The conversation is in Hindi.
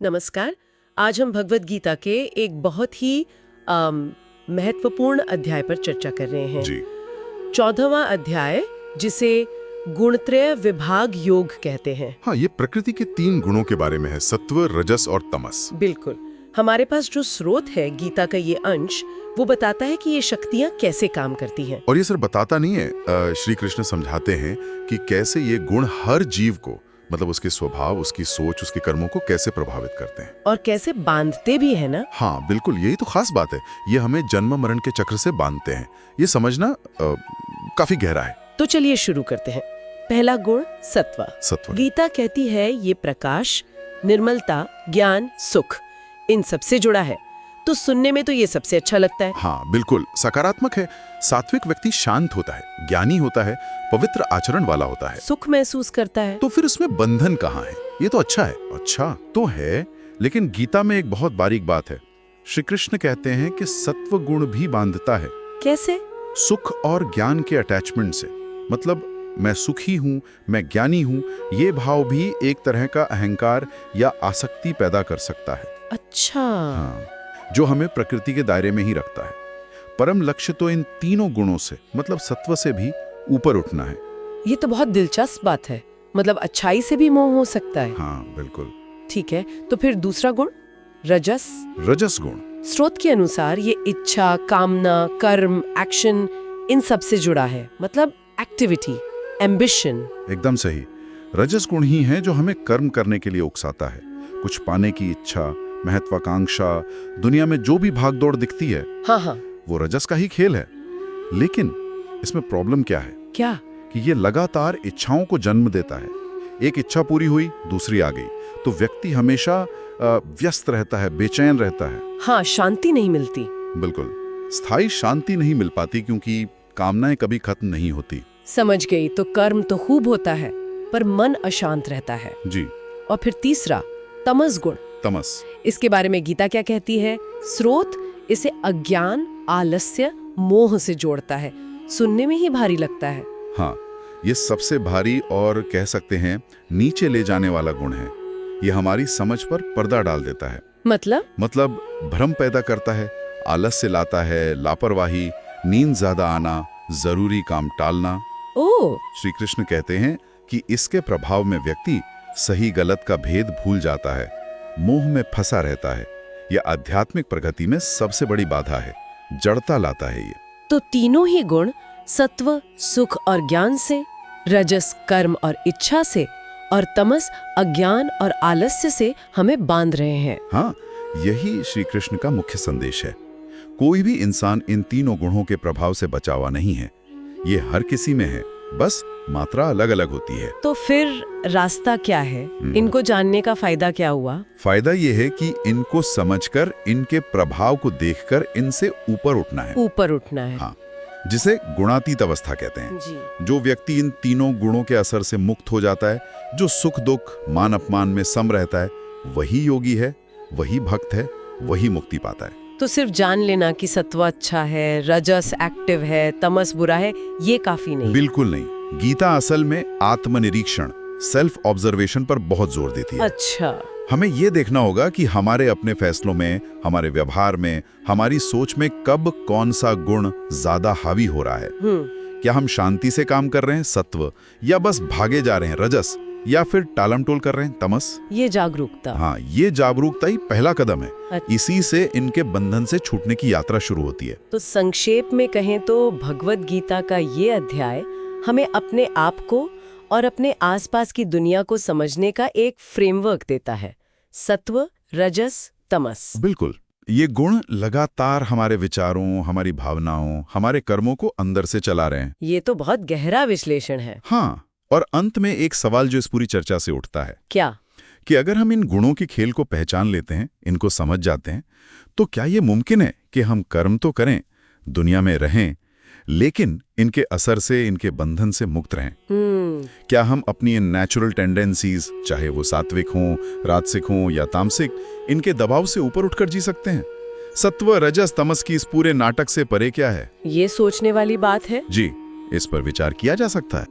नमस्कार। आज हम भगवत गीता के एक बहुत ही महत्वपूर्ण अध्याय पर चर्चा कर रहे हैं। जी 14वां अध्याय, जिसे गुणत्रय विभाग योग कहते हैं। हाँ, ये प्रकृति के 3 गुणों के बारे में है, सत्व, रजस और तमस। बिल्कुल। हमारे पास जो स्रोत है गीता का ये अंश, वो बताता है कि ये शक्तियां कैसे काम करती हैं। और ये सर बताता नहीं है, श्री कृष्ण समझाते हैं कि कैसे ये गुण हर जीव को, मतलब उसके स्वभाव, उसकी सोच, उसके कर्मों को कैसे प्रभावित करते हैं और कैसे बांधते भी है ना। हाँ बिल्कुल, यही तो खास बात है। ये हमें जन्म मरण के चक्र से बांधते हैं। ये समझना काफी गहरा है। तो चलिए शुरू करते हैं। पहला गुण सत्व। सत्व। गीता कहती है ये प्रकाश, निर्मलता, ज्ञान, सुख, इन सबसे जुड़ा है। तो सुनने में तो ये सबसे अच्छा लगता है। हाँ बिल्कुल, सकारात्मक है। सात्विक व्यक्ति शांत होता है, ज्ञानी होता है, पवित्र आचरण वाला होता है, सुख महसूस करता है। तो फिर उसमें बंधन कहाँ है? ये तो अच्छा है। अच्छा तो है, लेकिन गीता में एक बहुत बारीक बात है। श्री कृष्ण कहते हैं कि सत्व गुण भी बांधता है। कैसे? सुख और ज्ञान के अटैचमेंट से। मतलब मैं सुखी हूँ, मैं ज्ञानी हूँ, ये भाव भी एक तरह का अहंकार या आसक्ति पैदा कर सकता है। अच्छा। हाँ, जो हमें प्रकृति के दायरे में ही रखता है। परम लक्ष्य तो इन तीनों गुणों से, मतलब सत्व से भी ऊपर उठना है। ये तो बहुत दिलचस्प बात है। मतलब अच्छाई से भी मोह हो सकता है। हाँ बिल्कुल। ठीक है, तो फिर दूसरा गुण रजस। रजस गुण स्रोत के अनुसार ये इच्छा, कामना, कर्म, एक्शन, इन सब से जुड़ा है। मतलब एक्टिविटी, एम्बिशन। एकदम सही। रजस गुण ही है जो हमें कर्म करने के लिए उकसाता है। कुछ पाने की इच्छा, महत्वाकांक्षा, दुनिया में जो भी भागदौड़ दिखती है, हाँ, वो रजस का ही खेल है। लेकिन इसमें प्रॉब्लम क्या है? क्या? कि ये लगातार इच्छाओं को जन्म देता है। एक इच्छा पूरी हुई, दूसरी आ गई, तो व्यक्ति हमेशा व्यस्त रहता है, बेचैन रहता है। हाँ, शांति नहीं मिलती। बिल्कुल, स्थायी शांति नहीं मिल पाती, क्योंकि कामनाएं कभी खत्म नहीं होती। समझ गई। तो कर्म तो खूब होता है, पर मन अशांत रहता है। जी। और फिर तीसरा तमस गुण। तमस, इसके बारे में गीता क्या कहती है? स्रोत इसे अज्ञान, आलस्य, मोह से जोड़ता है। सुनने में ही भारी लगता है। हाँ, ये सबसे भारी और कह सकते हैं नीचे ले जाने वाला गुण है। ये हमारी समझ पर पर्दा डाल देता है। मतलब भ्रम पैदा करता है, आलस्य लाता है, लापरवाही, नींद ज्यादा आना, जरूरी काम टालना। ओह! श्री कृष्ण कहते हैं कि इसके प्रभाव में व्यक्ति सही गलत का भेद भूल जाता है, मोह में फंसा रहता है। यह आध्यात्मिक प्रगति में सबसे बड़ी बाधा है, जड़ता लाता है ये। तो तीनों ही गुण, सत्व सुख और ज्ञान से, रजस कर्म और इच्छा से, और तमस अज्ञान और आलस्य से हमें बांध रहे हैं। हाँ, यही श्री कृष्ण का मुख्य संदेश है। कोई भी इंसान इन तीनों गुणों के प्रभाव से बचा हुआ नहीं है। ये हर किसी में है, बस मात्रा अलग अलग होती है। तो फिर रास्ता क्या है? इनको जानने का फायदा क्या हुआ? फायदा ये है कि इनको समझकर, इनके प्रभाव को देखकर इनसे ऊपर उठना है। ऊपर उठना है। हाँ, जिसे गुणातीत अवस्था कहते हैं। जी। जो व्यक्ति इन तीनों गुणों के असर से मुक्त हो जाता है, जो सुख दुख मान अपमान में सम रहता है, वही योगी है, वही भक्त है, वही मुक्ति पाता है। तो सिर्फ जान लेना कि सत्व अच्छा है, रजस एक्टिव है, तमस बुरा है, ये काफी नहीं। बिल्कुल नहीं। गीता असल में आत्मनिरीक्षण, सेल्फ ऑब्जर्वेशन पर बहुत जोर देती है। अच्छा। हमें ये देखना होगा कि हमारे अपने फैसलों में, हमारे व्यवहार में, हमारी सोच में कब कौन सा गुण ज्यादा हावी हो रहा है। क्या हम शांति से काम कर रहे हैं, सत्व, या बस भागे जा रहे हैं, रजस, या फिर टालमटोल कर रहे हैं, तमस। ये जागरूकता। हाँ, ये जागरूकता ही पहला कदम है। अच्छा। इसी से इनके बंधन से छूटने की यात्रा शुरू होती है। तो संक्षेप में कहें तो भगवत गीता का ये अध्याय हमें अपने आप को और अपने आसपास की दुनिया को समझने का एक फ्रेमवर्क देता है। सत्व, रजस, तमस। बिल्कुल, ये गुण लगातार हमारे विचारों, हमारी भावनाओं, हमारे कर्मों को अंदर से चला रहे हैं। ये तो बहुत गहरा विश्लेषण है। हाँ, और अंत में एक सवाल जो इस पूरी चर्चा से उठता है, क्या? कि अगर हम इन गुणों के खेल को पहचान लेते हैं, इनको समझ जाते हैं, तो क्या ये मुमकिन है कि हम कर्म तो करें, दुनिया में रहें, लेकिन इनके असर से, इनके बंधन से मुक्त रहें? क्या हम अपनी इन नेचुरल टेंडेंसीज, चाहे वो सात्विक हों, राजसिक हों या तामसिक, इनके दबाव से ऊपर उठकर जी सकते हैं? सत्व, रजस, तमस की इस पूरे नाटक से परे क्या है? ये सोचने वाली बात है। जी, इस पर विचार किया जा सकता है।